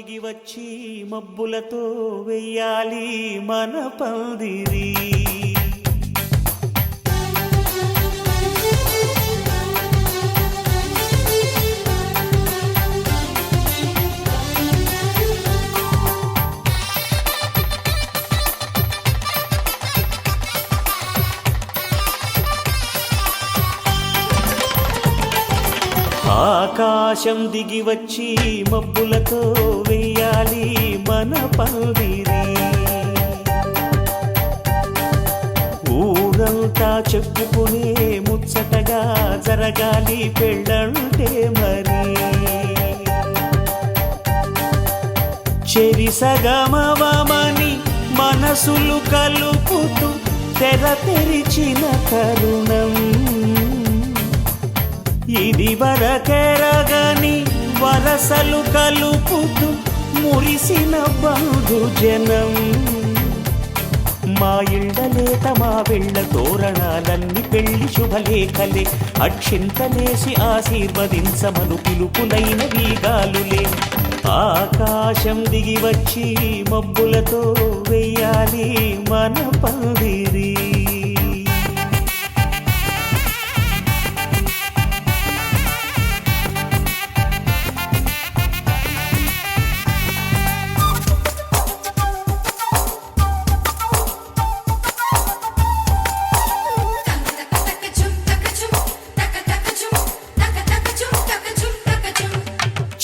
దిగి వచ్చి మబ్బులతో వెయ్యాలి మన పందిరి. ఆకాశం దిగి వచ్చి మబ్బులతో వెయ్యాలి మన పందిరి. ఊరంతా చెప్పుకునే ముచ్చటగా జరగాలి పెళ్ళంటే మరి. చెరిసగమవమని మనసులు కలుపుతూ తెర తెరిచిన తరుణం. ఇది వరకెరగని వరసలు కలుపుతూ మురిసిన బంధుజనం. మా ఇళ్ళలేత మా వెళ్ళ తోరణాలన్నీ పెళ్లి శుభలేఖలే. అక్షింతలేసి ఆశీర్వదించమను పిలుపులైన వీగాలులే. ఆకాశం దిగి వచ్చి మబ్బులతో వెయ్యాలి మన పందిరి.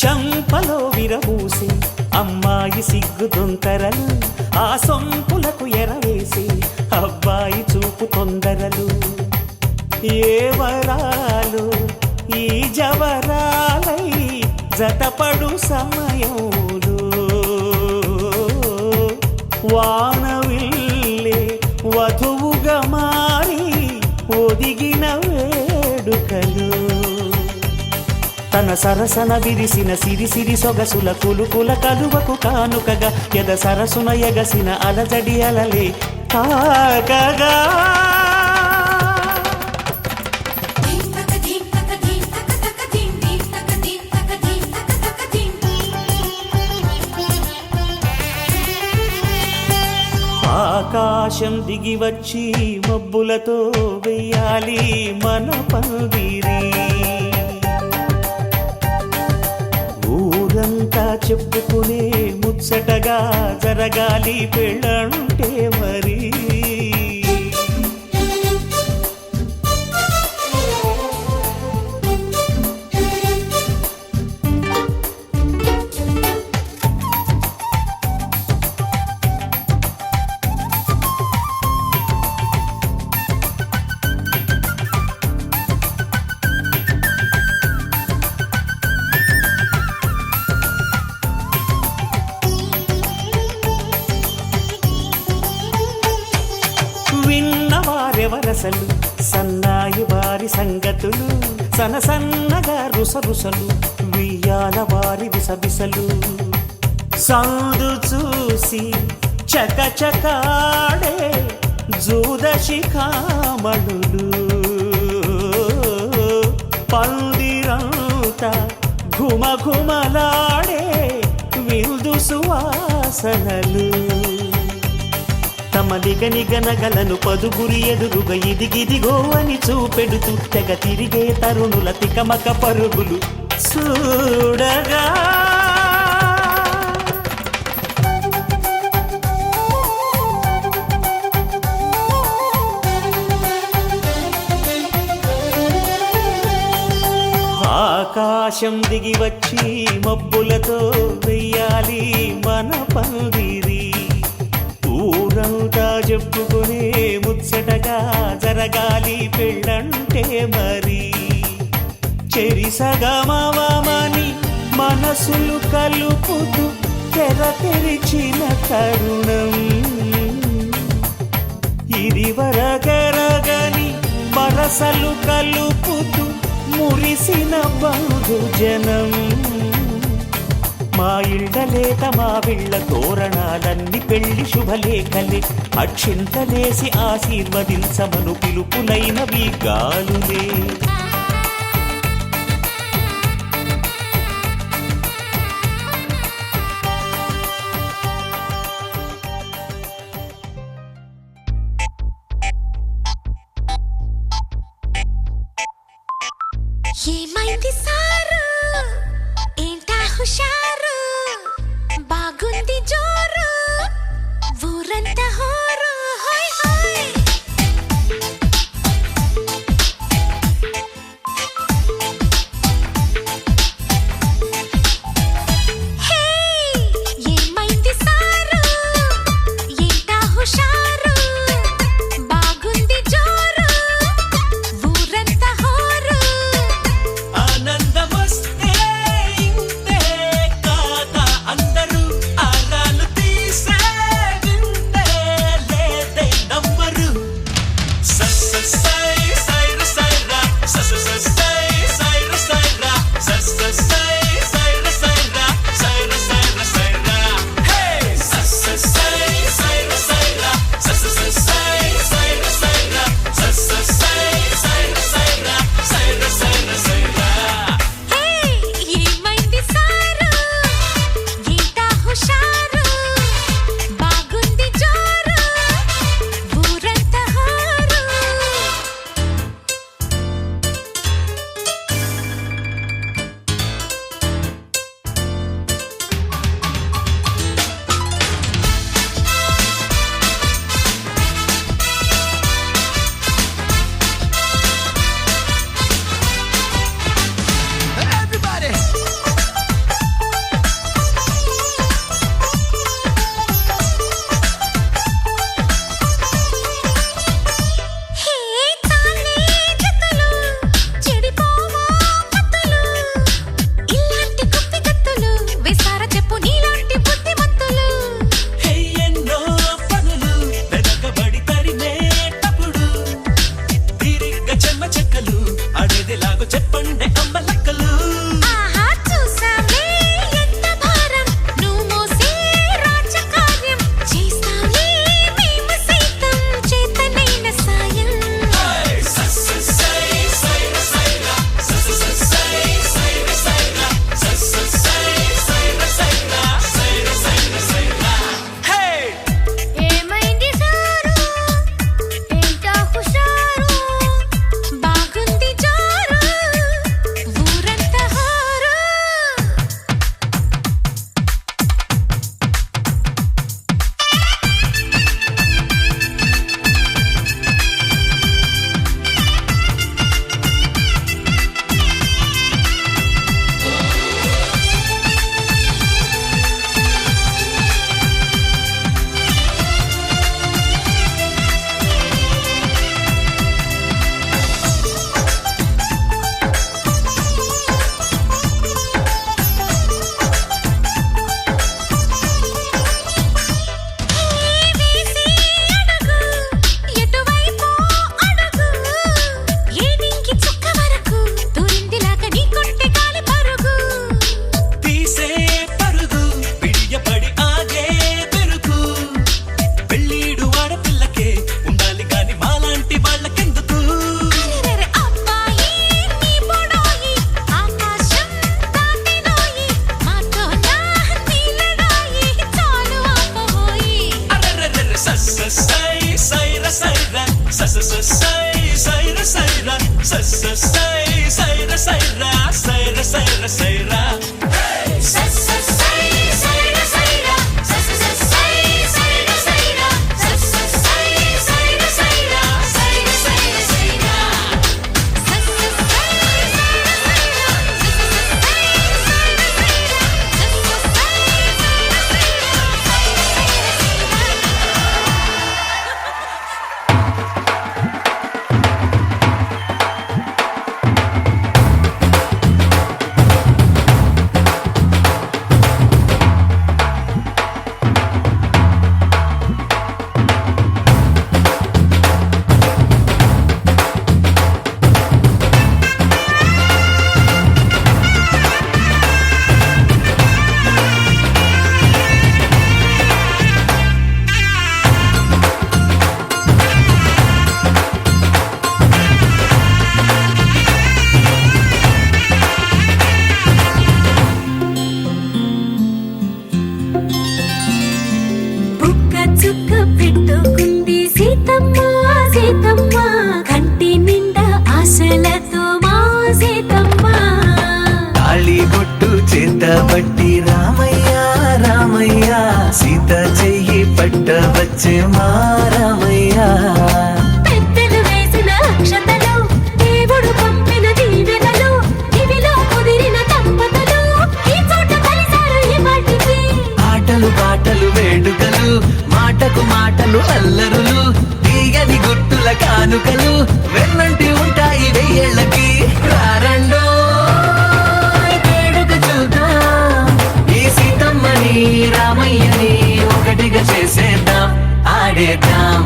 చంపలో విరబూసి అమ్మాయి సిగ్గు దొంతరలు. ఆ సొంపులకు ఎరవేసి అబ్బాయి చూపు తొందరలు. ఏ వరాలు ఈ జవరాలై జతపడు సమయంలో. వానవిల్లే వధువుగా మారి ఒదిగిన వేడుకలు. తన సరసన విరిసిన సిరిసిరి సొగసుల కులుకుల కలువకు కానుకగా ఎద సరసున ఎగసిన అలజడి అలలే తాకగా. ఆకాశం దిగి వచ్చి మబ్బులతో వెయ్యాలి మన పందిరి. ఊరంతా చెప్పుకునే ముచ్చటగా జరగాలి పెళ్ళంటే మరి. విన్నవారెవరసలు సన్నాయి వారి సంగతులు. సనసన్నగా రుసరుసలు వియ్యాల వారి విసవిసలు. సందు చూసి చకచకాడే జూదశిఖామణులు. పందిరంతా ఘుమఘుమలాడే విందు సువాసనలు. తమ నిగనిగనగలను పదుగురి ఎదురుగా ఇదిగిదిగో అని చూపెడుతూ తెగ తిరిగే తరుణుల తికమక పరుగులు చూడగా. ఆకాశం దిగి వచ్చి మబ్బులతో వెయ్యాలి మన పందిరి. ఊరంతా చెప్పుకునే ముచ్చటగా జరగాలి పెళ్ళంటే మరి. చెరిసగమవమని మనసులు కలుపుతూ తెర తెరిచిన తరుణం. ఇది వరకెరగని వరసలు కలుపుతూ మురిసిన బంధుజనం. మా ఇళ్ళలేత మా వీళ్ళ తోరణాలన్నీ పెళ్లి శుభలేఖలే. అక్షింతలేసి ఆశీర్వదించమను పిలుపులైనవి గాలులే. ఏమైంది సారు ఏంటా హుషారు బాగుంది జోరు ఊరంతా హోరు హోయ్ హోయ్ హే ఏమైంది సారు ఏంటా హుషారు బాగుంది జోరు ఊరంతా హోరు ఆనంద వచ్చే మారమయ్యా. పెద్దలు వేసిన అక్షతలు, దేవుడు పంపిన దీవెనలు, ఇవిలో కుదిరిన దంపతులు ఈ చోట కలిసారు ఈ వాటికి. ఆటలు పాటలు వేడుకలు, మాటకు మాటలు అల్లరులు, తీయని గుట్టుల కానుకలు వెన్నంటి ఉంటాయి వెయ్యేళ్ళకి. రారండో వేడుక చూద్దాం, ఈ సీతమ్మని రామయ్యని ఒకటిగా చేసేద్దాం. ఆడేద్దాం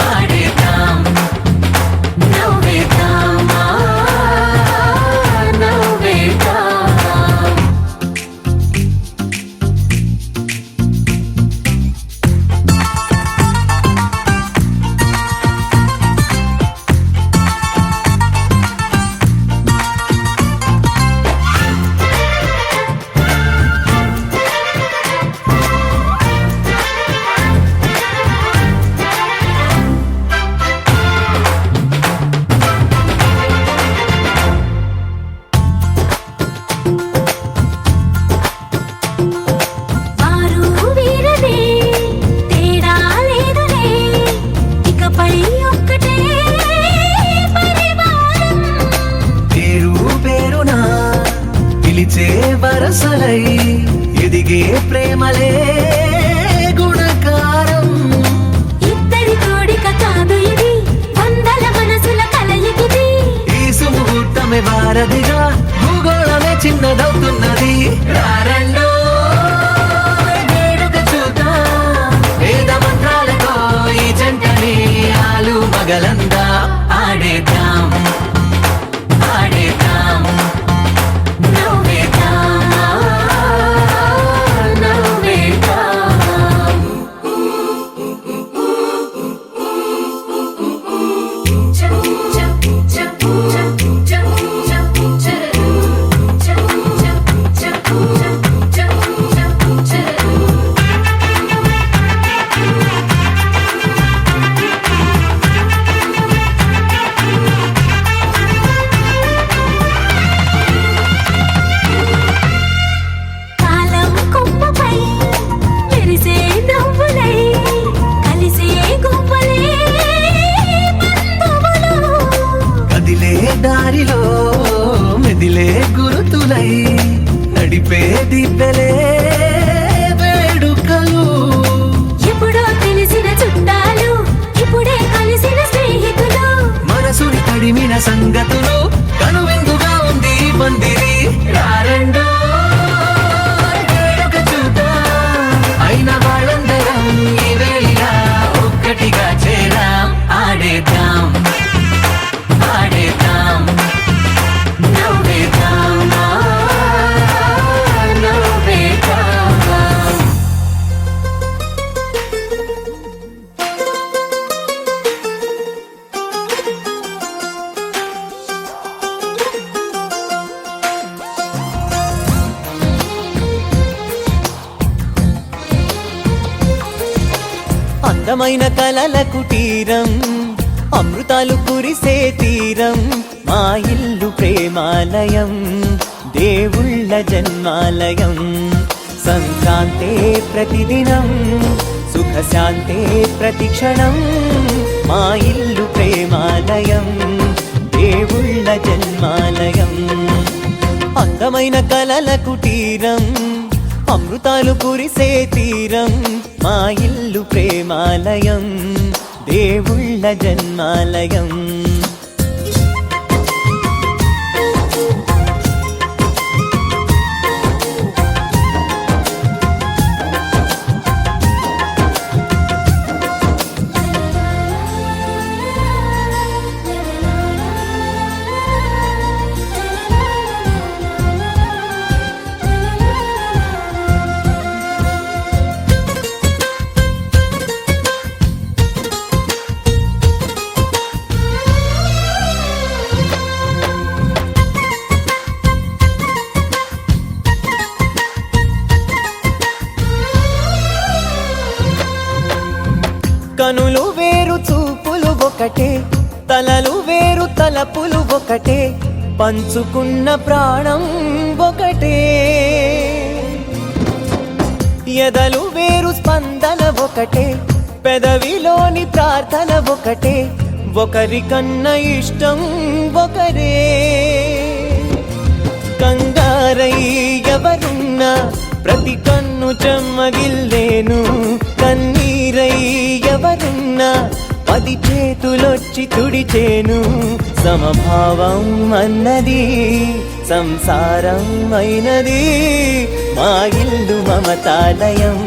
ఆడేద్దాం నవ్వేద్దాం నవ్వేద్దాం. వారు వీరనే తేడా లేదులే, ఇకపై ఒక్కటే పరివారం. పేరు పేరునా పిలిచే వరసలై ఎదిగే ప్రేమలే గుణకారం. ఇద్దరి కోడిక కాదు ఇది, వందల మనసుల కలయికిది. ఈ సుముహూర్తమే వారధిగా, భూగోళమే చిన్నదవుతున్నది. రారండో వేడుక చూద్దాం, వేద మంత్రాలతో ఈ జంటని ఆలు మగలందా. ఆడేద్దాం ఆడేద్దాం నవ్వేద్దాం నవ్వేద్దాం. కాలం కొమ్మపై మెరిసే నవ్వులై, కలిసే గువ్వలే బంధువులు. కదిలే దారిలో మెదిలే గురుతులై, నడిపే దివ్వెలే వేడుకలు. ఎప్పుడో తెలిసిన చుట్టాలు, ఇప్పుడే కలిసిన స్నేహితులు. మనసుని తడిమిన సంగతులు, కనువిందుగా ఉంది ఈ పందిరి. రారండో వేడుక చూద్దాం, అయిన వాళ్ళందరం ఈ వేళ ఒక్కటిగా చేరాం. ఆడేద్దాం ఆడేద్దాం నవ్వేద్దాం నవ్వేద్దాం. అందమైన కలల కుటీరం, అమృతాలు కురిసే తీరం, మా ఇల్లు ప్రేమాలయం, దేవుళ్ళ జన్మాలయం. సంక్రాంతే ప్రతిదినం, సుఖశాంతే ప్రతిక్షణం, మా ఇల్లు ప్రేమాలయం, దేవుళ్ళ జన్మాలయం. అందమైన కలల కుటీరం, అమృతాలు కురిసే తీరం, మా ఇల్లు ప్రేమాలయం, దేవుళ్ళ జన్మాలయం. కనులు వేరు చూపులు ఒకటే, తలలు వేరు తలపులు ఒకటే, పంచుకున్న ప్రాణం ఒకటే. ఎదలు వేరు వందన ఒకటే, పెదవిలోని ప్రార్థన ఒకటే, ఒకరికన్నా ఇష్టం ఒకరే. కంగారై ఎవరున్నా ప్రతి కన్ను చెమ్మగిల్లేను, కన్నీరై ఎవరున్నా 10 చేతులొచ్చి తుడిచేను. సమభావం అన్నది సంసారం అయినది, మా ఇల్లు మమతాలయం,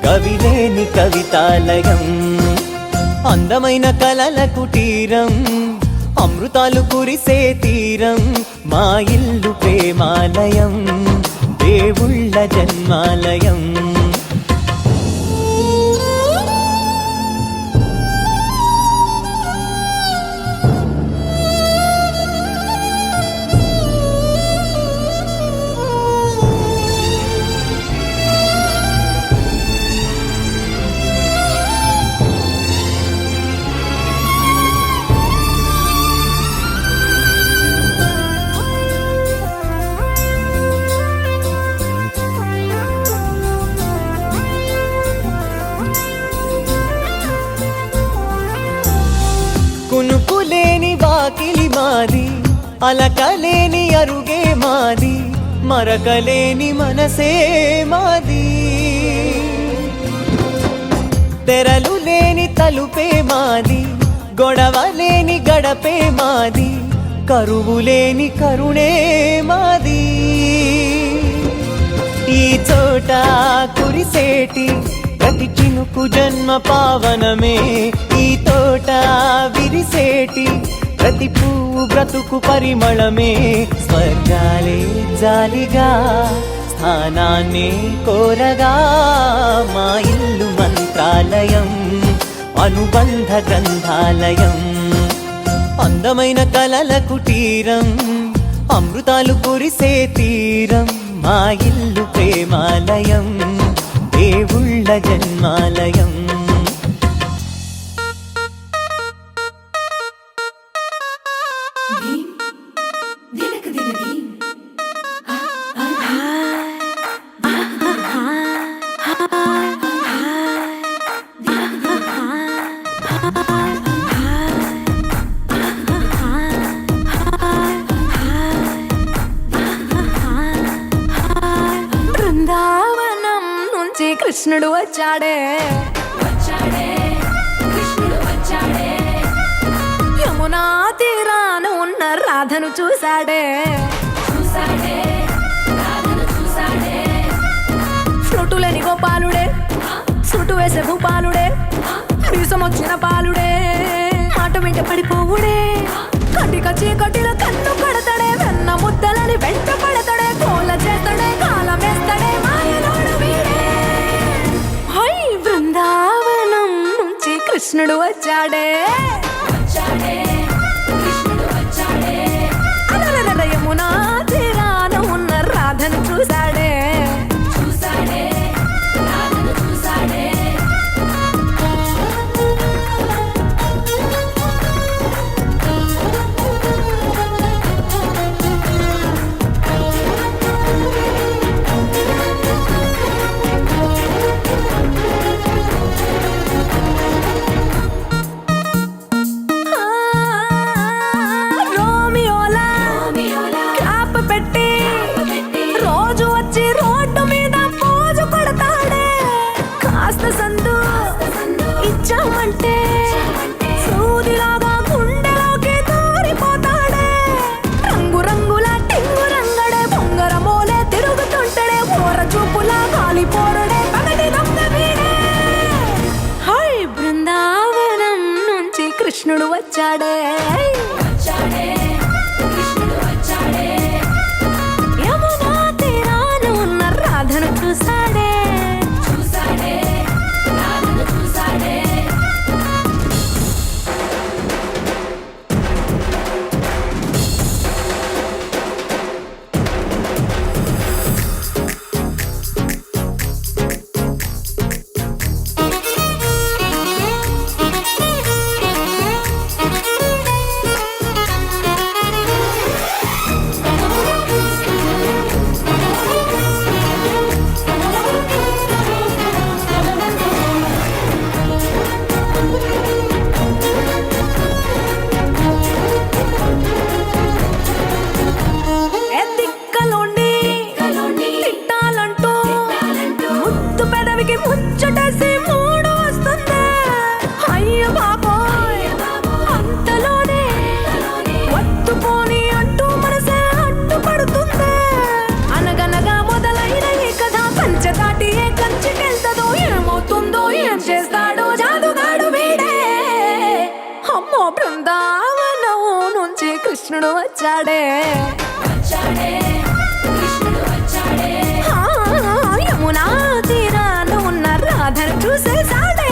కవిలేని కవితాలయం. అందమైన కలల కుటీరం, అమృతాలు కురిసే తీరం, మా ఇల్లు ప్రేమాలయం, దేవుళ్ళ జన్మాలయం. కునుకులేని వాకిలి మాది, అలకలేని అరుగే మాది, మరకలేని మనసే మాది. తెరలు లేని తలుపే మాది, గొడవలేని గడపే మాది, కరువులేని కరుణే మాది. ఈ చోట కురిసేటి ప్రతి చినుకు జన్మ పావనమే, ఈ తోట విరిసేటి ప్రతి పువ్వు బ్రతుకు పరిమళమే. స్వర్గాలే జాలిగా స్థానాన్ని కోరగా, మా ఇల్లు మంత్రాలయం, అనుబంధ గ్రంథాలయం. అందమైన కలల కుటీరం, అమృతాలు కురిసే తీరం, మా ఇల్లు ప్రేమాలయం, దేవుళ్ళ జన్మాలయం. బృందావనం నుంచి కృష్ణుడు వచ్చాడే, కృష్ణుడు వచ్చాడే. యమునా తీరాన ఉన్న రాధను చూశాడే, ఫ్లూటులేని గోపాలుడే, సుటు వేసే భూపాలుడే, మీసం వచ్చిన పాలుడే, మాట వెంట పడిపోవుడే, కటిక చీకటిలో కన్ను పడతాడే, వెన్న ముద్దలని వెంట పడతాడే, కోల చేస్తాడే, కాలం వేస్తాడే, మాయలోడు వీడే. హై బృందావనం నుంచి కృష్ణుడు వచ్చాడే, అలరర యమునా తీరాన ఉన్న రాధను చూశాడే. ఇచ్చామంటే సూదిలాగా గుండెలోకి దూరిపోతాడే, రంగు రంగుల టింగు రంగడే, బొంగరమోలే తిరుగుతుంటాడే, ఓర చూపులా కాలిపోరడే, పగటి దొంగ వీడే. హై బృందావనం నుంచి కృష్ణుడు వచ్చాడే, యమునా తీరాన ఉన్న రాధను చూశాడే. ముచ్చటేసి మూడు వస్తుంది. అయ్య బాబోయ్ అంతలోనే వత్తుపోని అంటూ మనసే అడ్డుపడుతుంది. అనగనగా మొదలైన ఈ కథ కంచె దాటి ఏ కంచెకెళ్తదో, ఏమవుతుందో ఏం చేస్తాడో జాదుగాడు వీడే. అమ్మో బృందావనం నుంచి కృష్ణుడు వచ్చాడే. ఆ, యమునా తీరాన ఉన్న రాధను చూసేసాడే.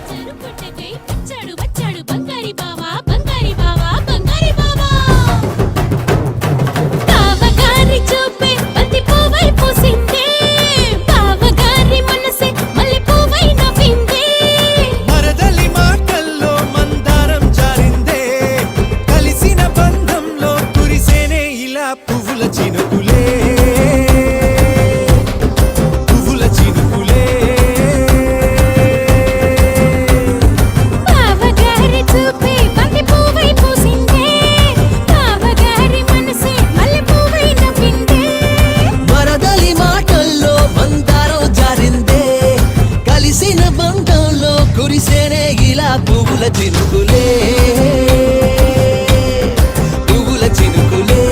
చెరుపుట్టకై వచ్చాడు వచ్చాడు బంగారి బావా బంగారి బావా బంగారి బావా. బావగారి చూపే బంతి పువ్వై పూసిందే, బావగారి మనసే మల్లె పువ్వై నవ్విందే. మరదలి మాటల్లో మందారం జారిందే, కలిసిన బంధంలో కురిసేనే ఇలా పువ్వుల చినుకులే, పువ్వుల చినుకులే. బావగారి చూపే బంతి పువ్వై పూసిందే, బావగారి మనసే మల్లె పువ్వై నవ్విందే. మరదలి మాటల్లో మందారం జారిందే, కలిసిన బంధంలో కురిసేనే ఇలా పువ్వుల చినుకులే, పువ్వుల చినుకులే.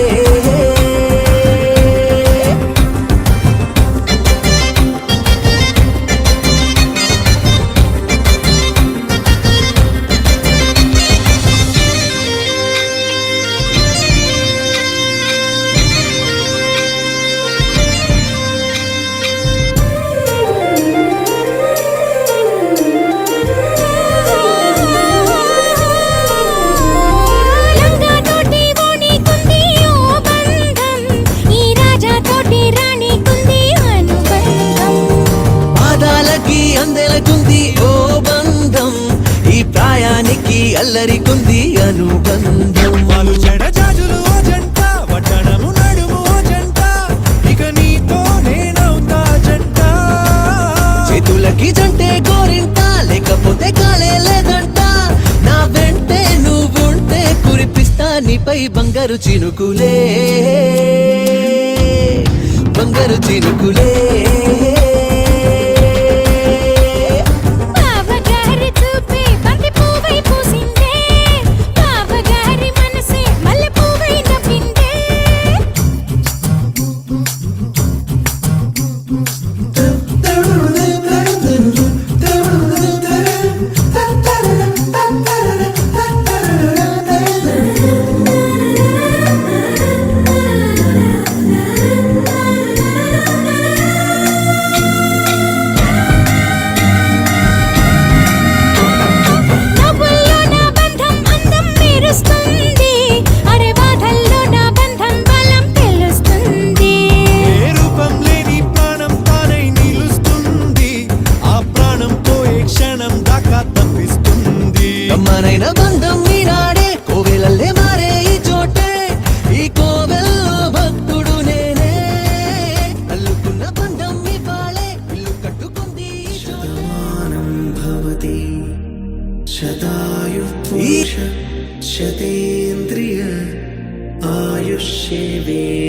లంగా తోటి ఓణీకుంది ఓ బంధం, ఈ రాజా తోటి రాణికుంది అనుబంధం. పాదాలకి అందెలకుంది ఓ బంధం, ఈ ప్రాయానికి అల్లరికుంది అనుబంధం. వాళ్ళు జడజాజులు ఓ జంట, వడ్డణము నడుము ఓ జంట, ఇక నీతో నేనవుతా జంట. చేతులకి జంటే గోరింట, లేకపోతే కాలే లేదంట. నా వెంటే నువ్వుంటే కురిపిస్తా నీపై బంగారు చినుకులే, బంగారు చినుకులే. బావగారి చూపే బంతి పువ్వై పూసిందే, బావగారి మనసే మల్లె పువ్వై నవ్విందే. నవ్వుల్లో నా బంధం అందం మెరుస్తుంది, అరే బాధల్లో నా బంధం బలం తెలుస్తుంది. ఏ రూపం లేని ప్రాణం తానై నిలుస్తుంది, ఆ ప్రాణంతో ఏ క్షణం దాకా తప్పిస్తుంది. అమ్మనైన బంధం ఈనాడే కోవెలల్లే మారే ఈ చోటే, ఈ కోవెల్లో భక్తుడు నేనే. అల్లుకున్న బంధం ఇవాళే ఇల్లు కట్టుకుంది ఈ చోటే. భవతి శతాయుః శతేంద్రియ ఆయుష్యేవేంద్రియే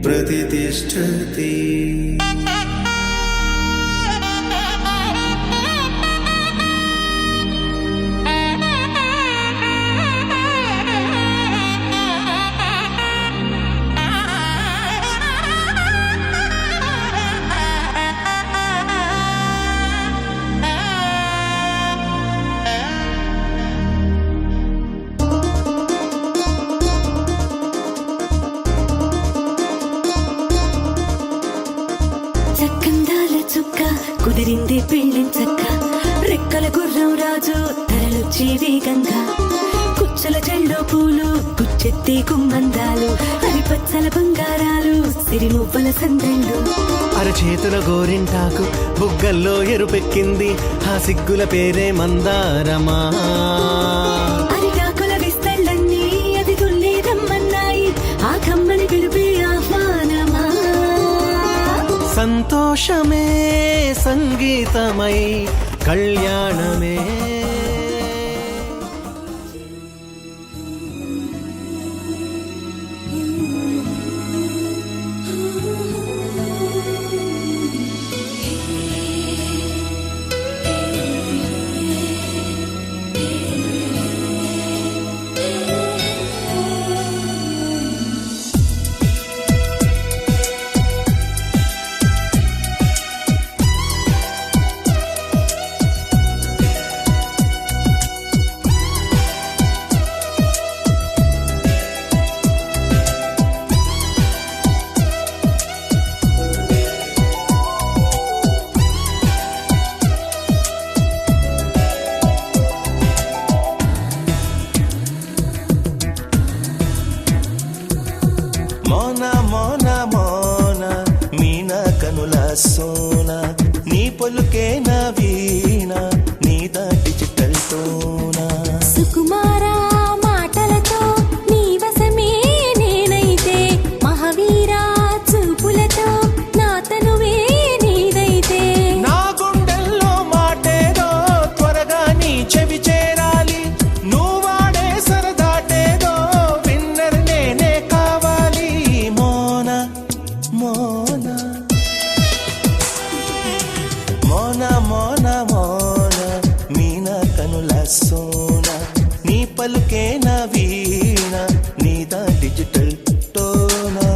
ప్రతిష్టతి. చక్కందాల చుక్క కుదిరింది పెళ్ళించక్క, రెక్కల గుర్రం రాజు తరలొచ్చి వేగంగా, కుచ్చల చెల్లో పూలు గుచ్చెత్తి కుమ్మందాలు, అరిపచ్చల బంగారాలు సిరిమువ్వల సందళ్ళు. అరచేతుల గోరింటాకు బుగ్గల్లో ఎరుపెక్కింది, ఆ సిగ్గుల పేరే మందారమా. అరిటాకుల విస్తళ్ళన్నీ అది తుల్లి రమ్మన్నాయి, ఆ కమ్మని పిలిపి ఆహ్వానమా. సంద సంతోషమే సంగీతమై కళ్యాణమే మోన మోన మోన మీన కనుల సోన నీ పలుకే నా వీణ నీద డిజిటల్ తోనా సుకుమారా మాటలతో నీ వశమే నేనైతే మహావీరా చూపులతో నా తనువే నీదైతే నా గుండెల్లో మాటేదో త్వరగా నీ చెవి చేరాలి నువ్వాడే సరదాటేదో విన్నర్ నేనే కావాలి మోన మోన మోన మోన మోన మీన కనుల సోన నీ పలుకే నా వీణ నీద డిజిటల్ టోనా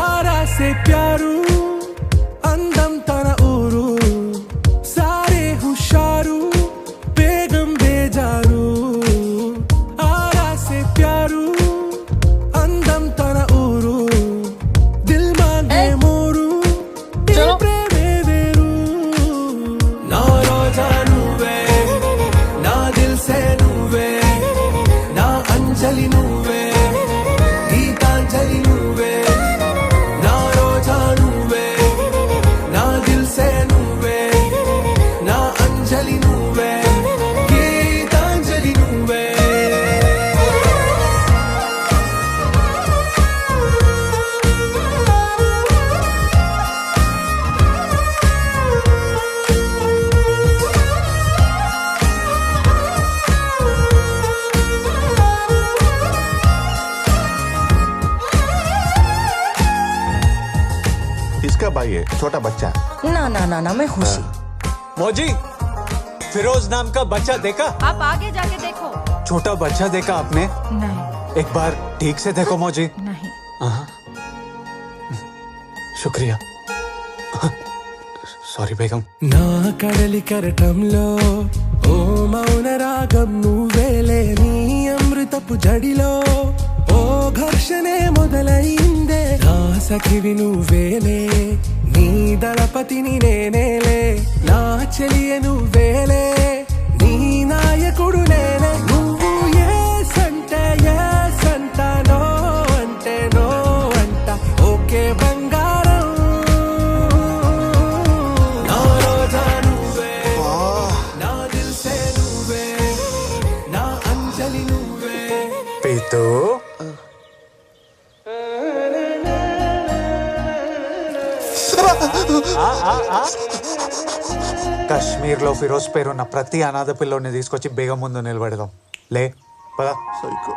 आरा से प्यारू అందం తన ఊరు సారే హుషారు బేగం బేజారు ఆరా से प्यारू అందం తన ఊరు దిల్ మాంగే మోరు దిల్ ప్రేమే వేరు నా రోజా నువ్వే నా దిల్ సే నువ్వే నా అంజలి నువ్వే గీతాంజలి నువ్వే నా రోజా నువ్వే నా దిల్ సే నువ్వే నా అంజలి నువ్వే గీతాంజలి నువ్వే किसका भाई है? छोटा बच्चा। ना ना ना ना मैं खुशी मौजी फिरोज नाम का बच्चा देखा? आप आगे जाके देखो। छोटा बच्चा देखा आपने? नहीं एक बार ठीक से देखो मौजी। नहीं हाँ। शुक्रिया। सॉरी बेगम। నా కడలి కరటంలో ఓ మౌన రాగం నువ్వేలే నీ అమృతపు జడిలో ఓ ఘర్షణే మొదలైందే నా సఖివి నువ్వేలే నీ దళపతిని నేనేలే నా చెలియ నువ్వేలే నీ నాయకుడు నేనే నువ్వు ఏ సంట నో అంటే నో అంట ఓకే బంగారం నా రోజా నువ్వే నా దిల్ సే నువ్వే నా అంజలి నువ్వే पीतू కాశ్మీర్లో ఫిరోజ్ పేరున్న ప్రతి అనాథ పిల్లోని తీసుకొచ్చి బేగం ముందు నిలబెడదాం లే పద सही को।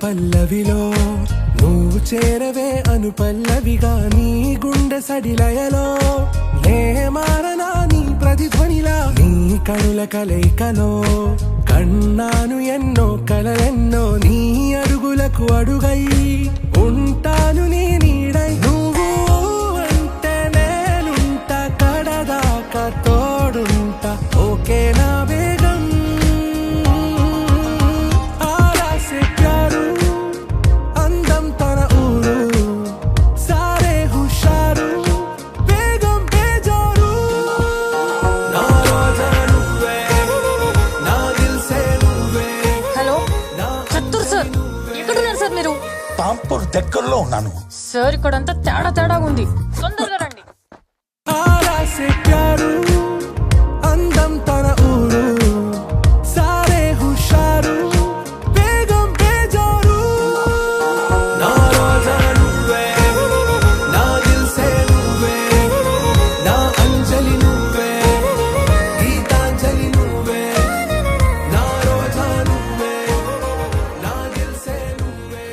పల్లవిలో నువ్వు చేరవే అను పల్లవిగా నీ గుండె సడిలయలో నే మారనా నీ ప్రతిధ్వనిలా నీ కనుల కలయికలో కన్నాను ఎన్నో కలలెన్నో నీ అడుగులకు అడుగై ఉంటాను నీ నీడై నువ్వు అంటే నేనుంటా కడదాకా తోడుంటా ఓకే నా వేగం ఆరాసే ప్యారు అందం తన ఊరు సారే హుషారు వేగం బేజారు నా రోజా నువ్వే నా దిల్ సే నువ్వే హలో కత్తూర్ సార్ ఎక్కడున్నారు సార్ మీరు? తాంపూర్ దగ్గరలో ఉన్నాను. సార్ ఇక్కడంతా తేడా తేడాగా ఉంది, తొందరగా రండి. ఆరాసే ప్యారు అందం తన ఊరు సారే హుషారు వేగం బేజారు నా రోజా నువ్వే నా దిల్ సే నువ్వే నా అంజలి నువ్వే గీతాంజలి నువ్వే నా రోజా నువ్వే నా దిల్ సే నువ్వే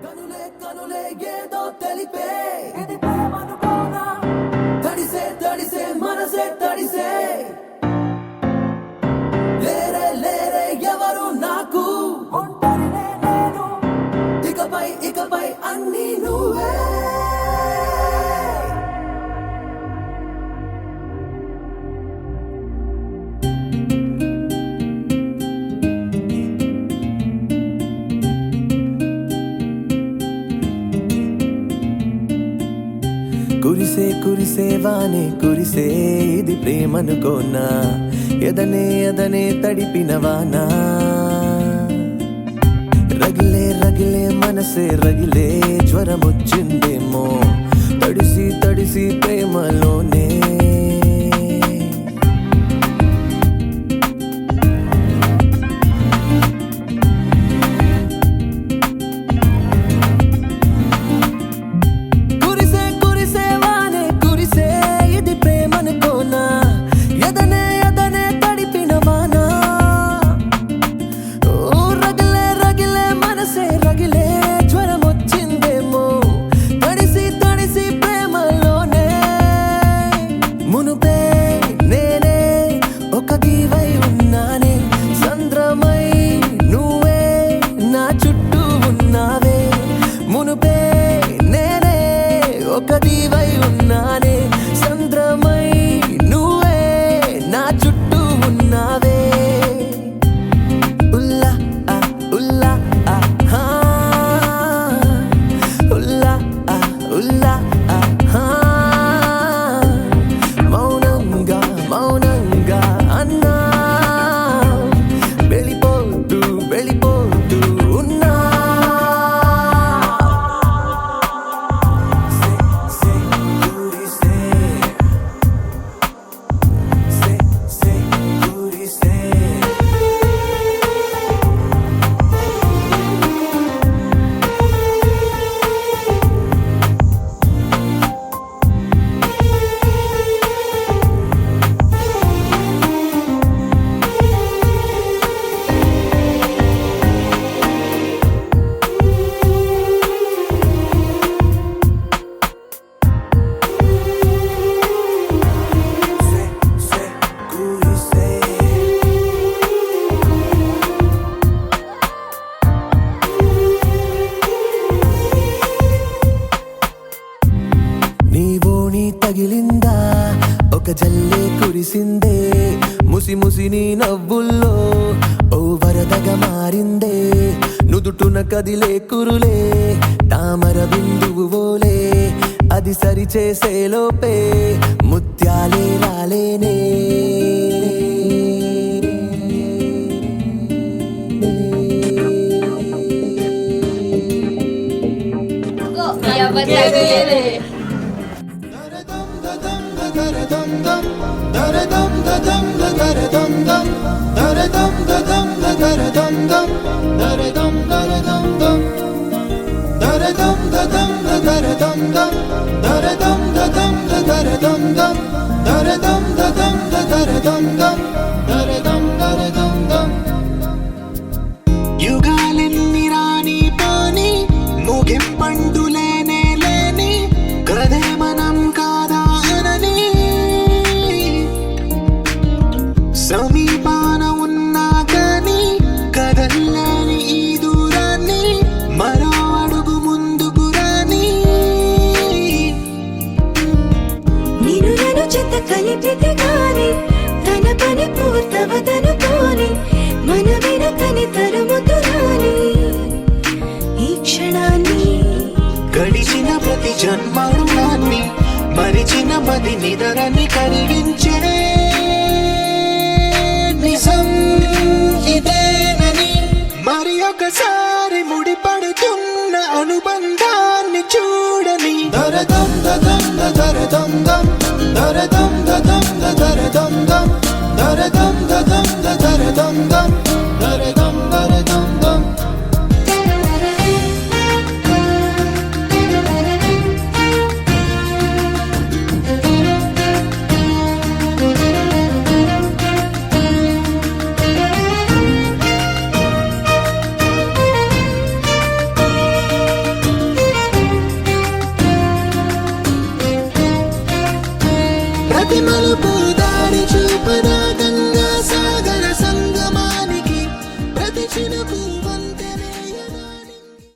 కనులే కనులే ఏదో తెలిపే ఇది ప్రేమనుకోనా తడిసే తడిసే మనసే తడిసే లేరే లేరే ఎవరు నాకు ఒంటరినే నేను ఇకపై అన్నీ నువ్వే కురిసే కురిసే వానే కురిసే ఇది ప్రేమనుకోనా ఎదనే ఎదనే తడిపిన వానా రగిలే రగిలే మనసే రగిలే జ్వరమొచ్చిందేమో తడిసి తడిసి ప్రేమలోనే కురిసే కురిసే వానే కురిసే ఇది ప్రేమనుకోనా ఎదనే ఎదనే తడిపిన వానా ఓ రగిలే రగిలే మనసే రగిలే జ్వరమొచ్చిందేమో తడిసి తడిసి ప్రేమలోనే మునుపే నేనే ఒక దీవై ఉన్నానే సంద్రమై నువ్వే నా చుట్టూ ఉన్నావే మునుపే నేనే ఒక దీవై ఉన్నానే సంద్రమై నువ్వే నా చుట్టూ ఉన్నావే ఉల్లా ఆ ఉల్లా ఆ హా ఉల్లా ఆ ఉల్లా ఆ హా మౌనంగా మౌనంగా అన్నా వెళ్ళిపోతూ వెళ్ళిపోతూ ఉన్నా సే కురిసే సే కురిసే సే కురిసే నీవోని తగిలిందా ఒక జల్లే కురిసిందే ముసి ముసి నీ నవ్వుల్లో ఓ వరదగా మారిందే నుదుటున కదిలే కురులే తామర బిందువు ఓలే అది సరి చేసే లోపే ముత్యాలే రాలేనే దరదం దదం దరదం సమీపాన ఉన్నా కానీ కదల్లేని ఈ దూరాన్ని మరో అడుగు ముందుకు రాని నేను నన్ను చెత్త కలిపితే గాని తన పని పూర్తవదనుకోని మన వెనకని తరుముతురాని ఈ క్షణాన్ని గడిచిన ప్రతి జన్మరుణాన్ని మరిచిన మది నిదరని కలిగించే నిజం ఇదేనని మరి ఒకసారి ముడిపడుతున్న అనుబంధాన్ని చూడని దరదం దదం దరదం దం దరదం దదం దరదం దం దరదం దదం దరదం దం దరదం దరదం దం ప్రతి మలుపు దారి చూపద